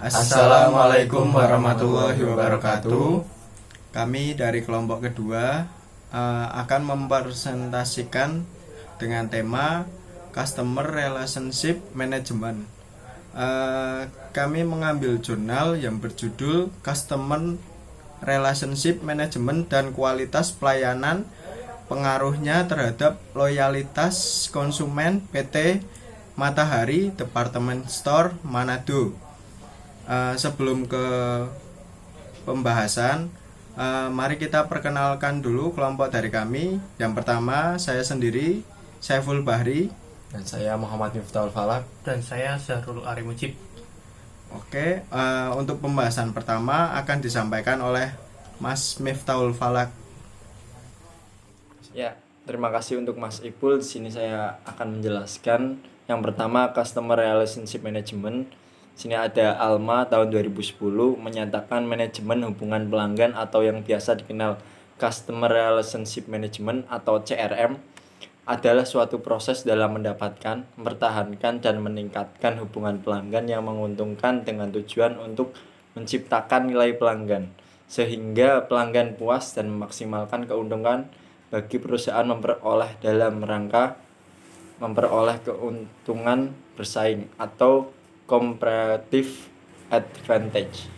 Assalamualaikum warahmatullahi wabarakatuh. Kami dari kelompok kedua akan mempresentasikan dengan tema Customer Relationship Management. Kami mengambil jurnal yang berjudul Customer Relationship Management dan Kualitas Pelayanan, Pengaruhnya Terhadap Loyalitas Konsumen PT Matahari Department Store Manado. Sebelum ke pembahasan, mari kita perkenalkan dulu kelompok dari kami. Yang pertama, saya sendiri, Saiful Bahri. Dan saya Muhammad Miftahul Falak. Dan saya Syahrul Arimujib. Oke, untuk pembahasan pertama akan disampaikan oleh Mas Miftahul Falak. Ya, terima kasih untuk Mas Ipul. Di sini saya akan menjelaskan yang pertama Customer Relationship Management. Sini ada ALMA tahun 2010 menyatakan manajemen hubungan pelanggan atau yang biasa dikenal Customer Relationship Management atau CRM adalah suatu proses dalam mendapatkan, mempertahankan, dan meningkatkan hubungan pelanggan yang menguntungkan dengan tujuan untuk menciptakan nilai pelanggan sehingga pelanggan puas dan memaksimalkan keuntungan bagi perusahaan dalam rangka memperoleh keuntungan bersaing atau comparative advantage.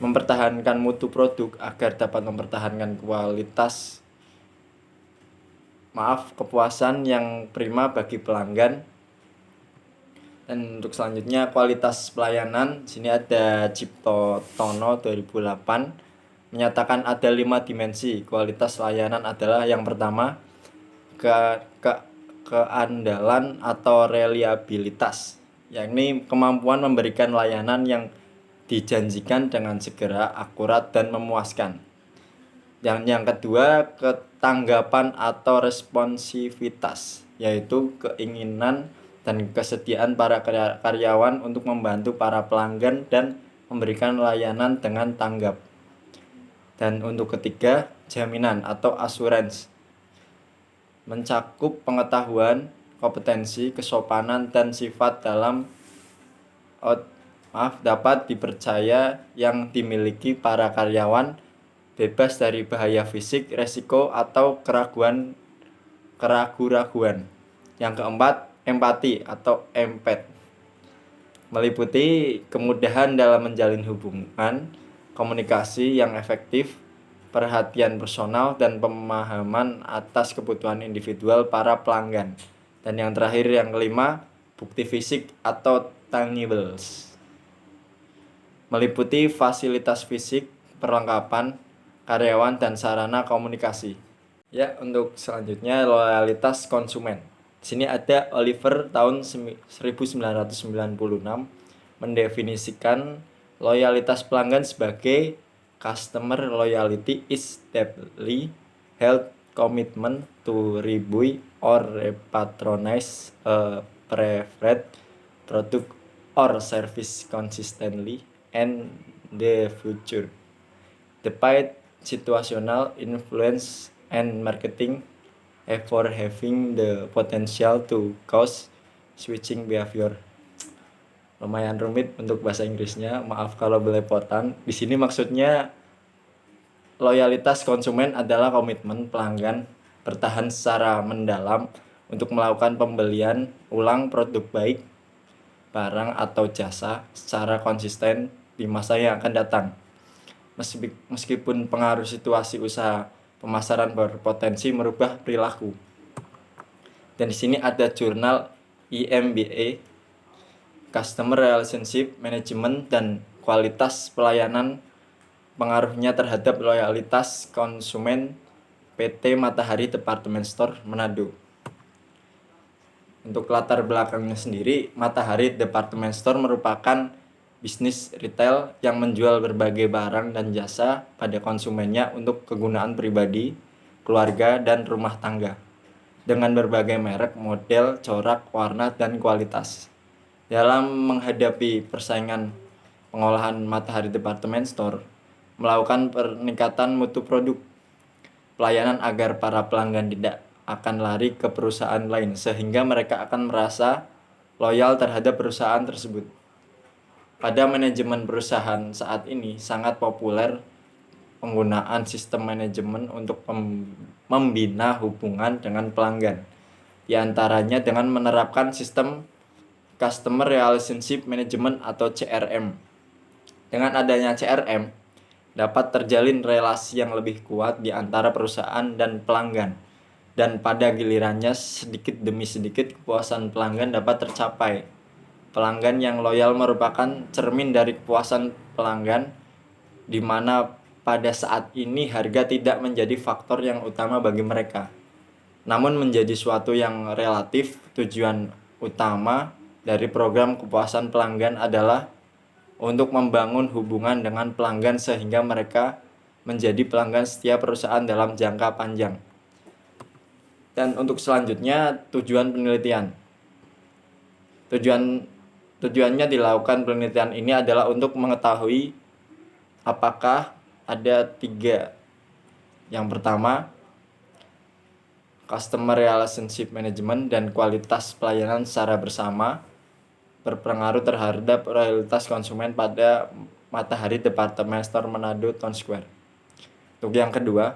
Mempertahankan mutu produk agar dapat mempertahankan kepuasan yang prima bagi pelanggan. Dan untuk selanjutnya kualitas pelayanan, sini ada Cipto Tono 2008 menyatakan ada 5 dimensi kualitas layanan adalah yang pertama keandalan atau reliabilitas, yakni kemampuan memberikan layanan yang dijanjikan dengan segera, akurat, dan memuaskan. Yang kedua, ketanggapan atau responsivitas, yaitu keinginan dan kesediaan para karyawan untuk membantu para pelanggan dan memberikan layanan dengan tanggap. Dan untuk ketiga, jaminan atau assurance, mencakup pengetahuan, kompetensi, kesopanan, dan sifat dapat dipercaya yang dimiliki para karyawan, bebas dari bahaya fisik, resiko, atau keraguan-raguan. Yang keempat, empati atau empath, meliputi kemudahan dalam menjalin hubungan, komunikasi yang efektif, perhatian personal, dan pemahaman atas kebutuhan individual para pelanggan. Dan yang terakhir, yang kelima, bukti fisik atau tangibles, meliputi fasilitas fisik, perlengkapan, karyawan, dan sarana komunikasi. Ya, untuk selanjutnya loyalitas konsumen. Di sini ada Oliver tahun 1996 mendefinisikan loyalitas pelanggan sebagai customer loyalty is deeply held commitment to rebuy or repatronize a preferred product or service consistently and the future, despite situational influence and marketing effort having the potential to cause switching behavior. Lumayan rumit untuk bahasa Inggrisnya, maaf kalau belepotan. Di sini maksudnya loyalitas konsumen adalah komitmen pelanggan bertahan secara mendalam untuk melakukan pembelian ulang produk baik, barang atau jasa secara konsisten di masa yang akan datang. Meskipun pengaruh situasi usaha pemasaran berpotensi merubah perilaku. Dan di sini ada jurnal EMBA, Customer Relationship Management dan Kualitas Pelayanan, Pengaruhnya Terhadap Loyalitas Konsumen PT Matahari Department Store Manado. Untuk latar belakangnya sendiri, Matahari Department Store merupakan bisnis retail yang menjual berbagai barang dan jasa pada konsumennya untuk kegunaan pribadi, keluarga, dan rumah tangga, dengan berbagai merek, model, corak, warna, dan kualitas. Dalam menghadapi persaingan, pengolahan Matahari Department Store melakukan peningkatan mutu produk, pelayanan agar para pelanggan tidak akan lari ke perusahaan lain sehingga mereka akan merasa loyal terhadap perusahaan tersebut. pada manajemen perusahaan saat ini sangat populer penggunaan sistem manajemen untuk membina hubungan dengan pelanggan. Di antaranya dengan menerapkan sistem Customer Relationship Management atau CRM. Dengan adanya CRM, dapat terjalin relasi yang lebih kuat di antara perusahaan dan pelanggan. Dan pada gilirannya sedikit demi sedikit kepuasan pelanggan dapat tercapai. Pelanggan yang loyal merupakan cermin dari kepuasan pelanggan, di mana pada saat ini harga tidak menjadi faktor yang utama bagi mereka, namun menjadi suatu yang relatif. Tujuan utama dari program kepuasan pelanggan adalah untuk membangun hubungan dengan pelanggan sehingga mereka menjadi pelanggan setia perusahaan dalam jangka panjang. Dan untuk selanjutnya, tujuan penelitian. Tujuannya dilakukan penelitian ini adalah untuk mengetahui apakah ada 3. Yang pertama, Customer Relationship Management dan kualitas pelayanan secara bersama berpengaruh terhadap loyalitas konsumen pada Matahari Department Store Manado Town Square. Untuk yang kedua,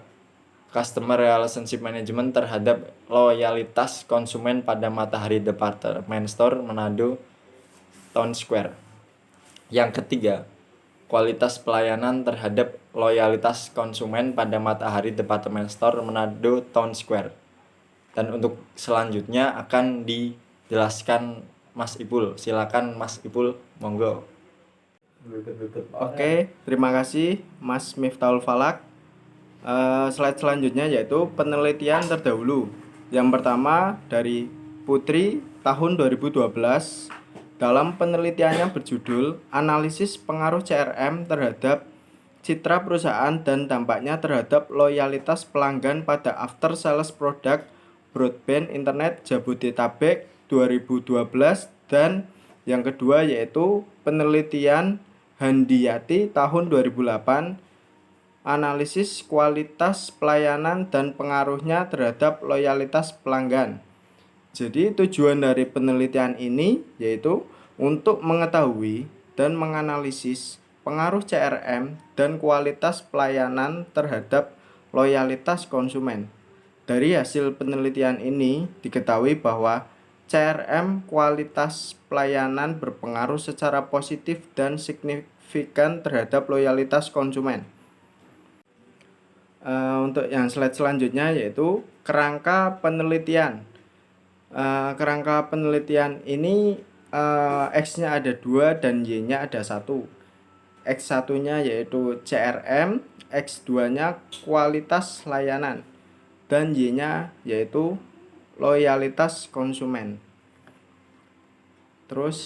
Customer Relationship Management terhadap loyalitas konsumen pada Matahari Department Store Manado Town Square. Yang ketiga, kualitas pelayanan terhadap loyalitas konsumen pada Matahari Department Store Manado Town Square. Dan untuk selanjutnya akan dijelaskan Mas Ipul. Silakan Mas Ipul, monggo. Oke, terima kasih Mas Miftahul Falak. Slide selanjutnya yaitu penelitian terdahulu. Yang pertama dari Putri tahun 2012. Dalam penelitiannya berjudul Analisis Pengaruh CRM terhadap Citra Perusahaan dan Dampaknya terhadap Loyalitas Pelanggan pada After Sales Product Broadband Internet Jabodetabek 2012. Dan yang kedua yaitu penelitian Handiyati tahun 2008, Analisis Kualitas Pelayanan dan Pengaruhnya terhadap Loyalitas Pelanggan. Jadi tujuan dari penelitian ini yaitu untuk mengetahui dan menganalisis pengaruh CRM dan kualitas pelayanan terhadap loyalitas konsumen. Dari hasil penelitian ini diketahui bahwa CRM kualitas pelayanan berpengaruh secara positif dan signifikan terhadap loyalitas konsumen. Untuk yang slide selanjutnya yaitu kerangka penelitian. Kerangka penelitian ini X-nya ada 2 dan Y-nya ada 1. X1-nya yaitu CRM, X2-nya kualitas layanan, dan Y-nya yaitu loyalitas konsumen. Terus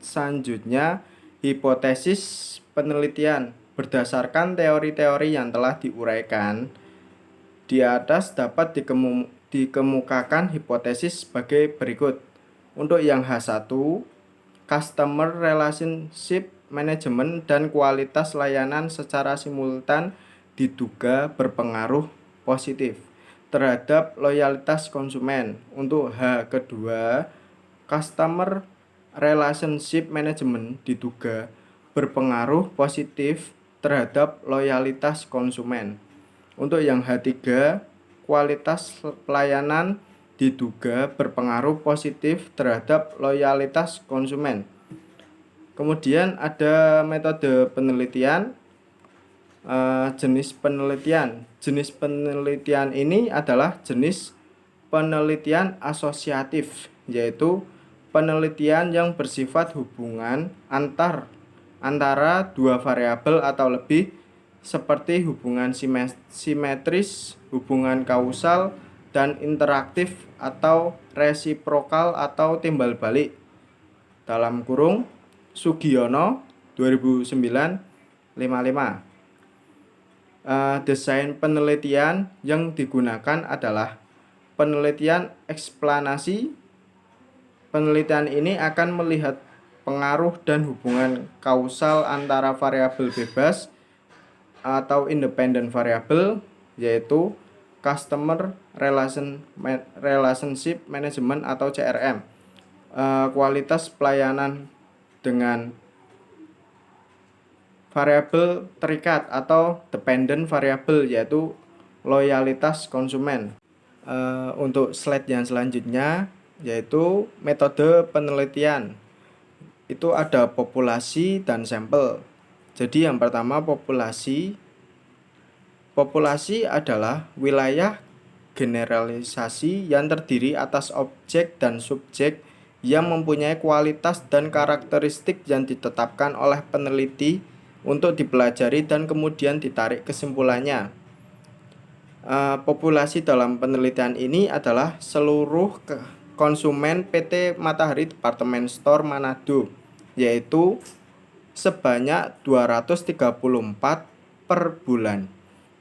selanjutnya hipotesis penelitian. Berdasarkan teori-teori yang telah diuraikan di atas dapat dikemukakan hipotesis sebagai berikut. Untuk yang H1, Customer Relationship Management dan kualitas layanan secara simultan diduga berpengaruh positif terhadap loyalitas konsumen. Untuk H kedua, Customer Relationship Management diduga berpengaruh positif terhadap loyalitas konsumen. Untuk yang H3, kualitas pelayanan diduga berpengaruh positif terhadap loyalitas konsumen. Kemudian ada metode penelitian, jenis penelitian. Jenis penelitian ini adalah jenis penelitian asosiatif, yaitu penelitian yang bersifat hubungan antara 2 variabel atau lebih, seperti hubungan simetris, hubungan kausal, dan interaktif atau resiprokal atau timbal balik. Dalam kurung Sugiono 2009 55. Desain penelitian yang digunakan adalah penelitian eksplanasi. Penelitian ini akan melihat pengaruh dan hubungan kausal antara variabel bebas atau independent variabel, yaitu Customer Relationship Management atau CRM, kualitas pelayanan dengan variabel terikat atau dependent variable, yaitu loyalitas konsumen. Untuk slide yang selanjutnya yaitu metode penelitian. Itu ada populasi dan sampel. Jadi yang pertama populasi. Populasi adalah wilayah generalisasi yang terdiri atas objek dan subjek yang mempunyai kualitas dan karakteristik yang ditetapkan oleh peneliti untuk dipelajari dan kemudian ditarik kesimpulannya. Populasi dalam penelitian ini adalah seluruh konsumen PT Matahari Department Store Manado, yaitu sebanyak 234 per bulan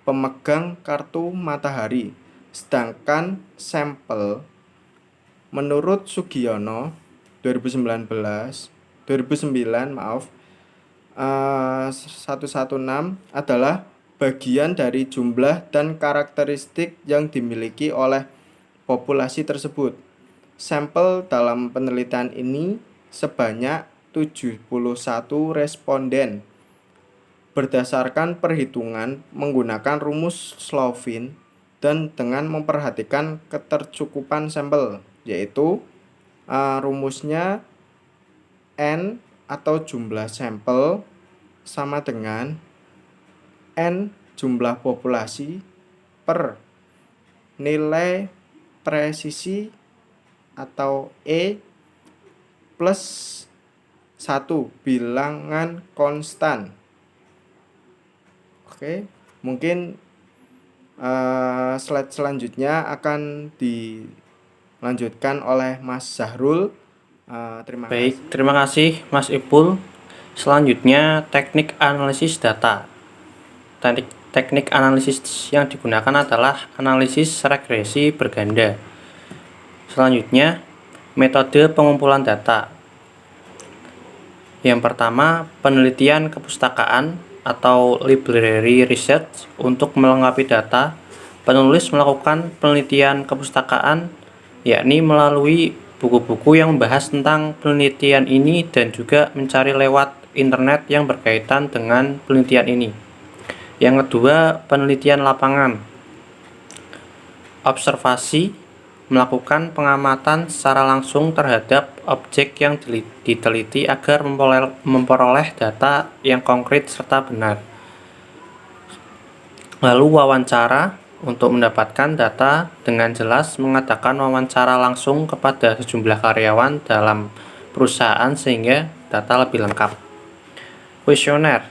pemegang kartu Matahari. Sedangkan sampel menurut Sugiono 2009 116 adalah bagian dari jumlah dan karakteristik yang dimiliki oleh populasi tersebut. Sampel dalam penelitian ini sebanyak 71 responden berdasarkan perhitungan menggunakan rumus Slovin dan dengan memperhatikan ketercukupan sampel, yaitu rumusnya N atau jumlah sampel sama dengan N jumlah populasi per nilai presisi atau E plus 1 bilangan konstan. Oke, mungkin slide selanjutnya akan dilanjutkan oleh Mas Zahrul. Terima kasih Mas Ipul. Selanjutnya teknik analisis data. Teknik analisis yang digunakan adalah analisis regresi berganda. Selanjutnya metode pengumpulan data. Yang pertama, penelitian kepustakaan atau library research. Untuk melengkapi data, penulis melakukan penelitian kepustakaan, yakni melalui buku-buku yang membahas tentang penelitian ini dan juga mencari lewat internet yang berkaitan dengan penelitian ini. Yang kedua, penelitian lapangan. Observasi, melakukan pengamatan secara langsung terhadap objek yang diteliti agar memperoleh data yang konkret serta benar. Lalu wawancara, untuk mendapatkan data dengan jelas mengadakan wawancara langsung kepada sejumlah karyawan dalam perusahaan sehingga data lebih lengkap. Kuesioner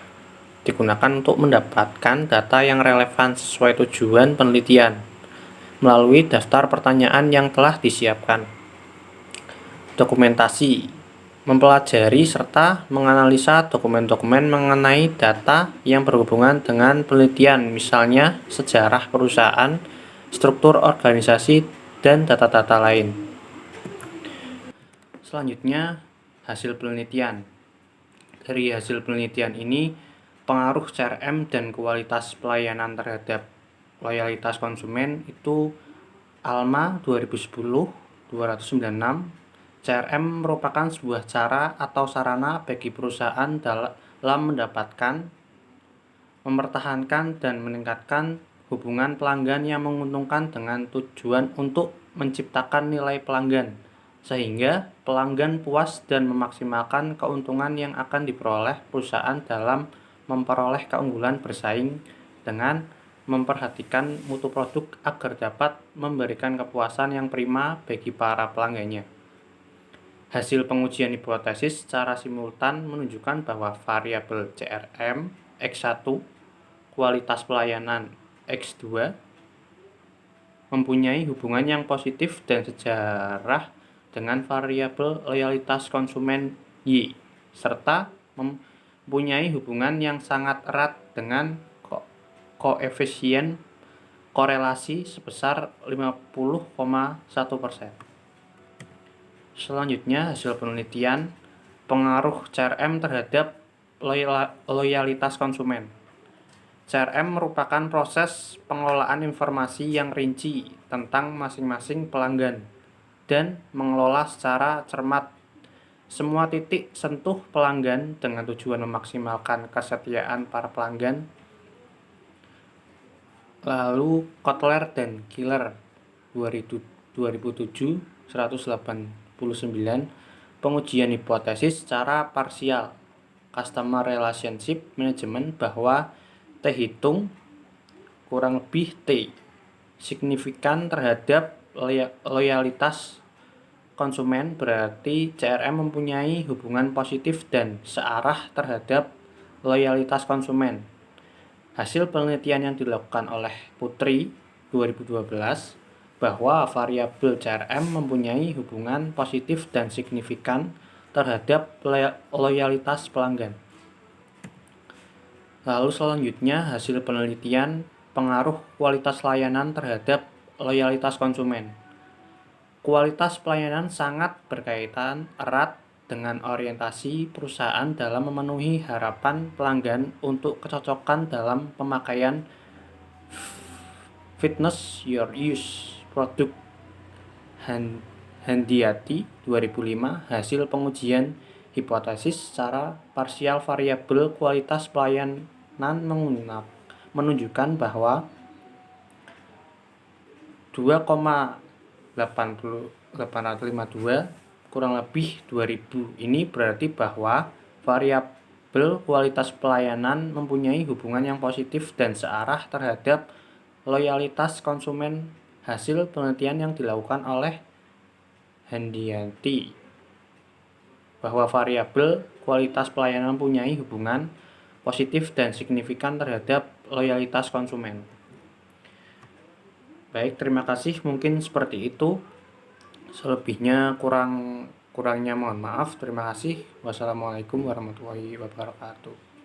digunakan untuk mendapatkan data yang relevan sesuai tujuan penelitian melalui daftar pertanyaan yang telah disiapkan. Dokumentasi, mempelajari serta menganalisa dokumen-dokumen mengenai data yang berhubungan dengan penelitian, misalnya sejarah perusahaan, struktur organisasi, dan data-data lain. Selanjutnya, hasil penelitian. Dari hasil penelitian ini, pengaruh CRM dan kualitas pelayanan terhadap loyalitas konsumen itu ALMA 2010-296. CRM merupakan sebuah cara atau sarana bagi perusahaan dalam mendapatkan, mempertahankan, dan meningkatkan hubungan pelanggan yang menguntungkan dengan tujuan untuk menciptakan nilai pelanggan, sehingga pelanggan puas dan memaksimalkan keuntungan yang akan diperoleh perusahaan dalam memperoleh keunggulan bersaing dengan memperhatikan mutu produk agar dapat memberikan kepuasan yang prima bagi para pelanggannya. Hasil pengujian hipotesis secara simultan menunjukkan bahwa variabel CRM X1, kualitas pelayanan X2 mempunyai hubungan yang positif dan sejarah dengan variabel loyalitas konsumen Y, serta mempunyai hubungan yang sangat erat dengan koefisien korelasi sebesar 50,1%. Selanjutnya, hasil penelitian pengaruh CRM terhadap loyalitas konsumen. CRM merupakan proses pengelolaan informasi yang rinci tentang masing-masing pelanggan dan mengelola secara cermat semua titik sentuh pelanggan dengan tujuan memaksimalkan kesetiaan para pelanggan. Lalu Kotler dan Killer 2007 189 pengujian hipotesis secara parsial Customer Relationship Management bahwa T hitung kurang lebih T signifikan terhadap loyalitas konsumen, berarti CRM mempunyai hubungan positif dan searah terhadap loyalitas konsumen. Hasil penelitian yang dilakukan oleh Putri 2012 bahwa variabel CRM mempunyai hubungan positif dan signifikan terhadap loyalitas pelanggan. Lalu selanjutnya hasil penelitian pengaruh kualitas layanan terhadap loyalitas konsumen. Kualitas pelayanan sangat berkaitan erat dengan orientasi perusahaan dalam memenuhi harapan pelanggan untuk kecocokan dalam pemakaian Fitness Your Use produk Handiati 2005 hasil pengujian hipotesis secara parsial variabel kualitas pelayanan menunjukkan bahwa 2,852 kurang lebih 2000 ini berarti bahwa variabel kualitas pelayanan mempunyai hubungan yang positif dan searah terhadap loyalitas konsumen. Hasil penelitian yang dilakukan oleh Handiati bahwa variabel kualitas pelayanan mempunyai hubungan positif dan signifikan terhadap loyalitas konsumen. Baik, terima kasih. Mungkin seperti itu. Selebihnya kurangnya mohon maaf. Terima kasih. Wassalamualaikum warahmatullahi wabarakatuh.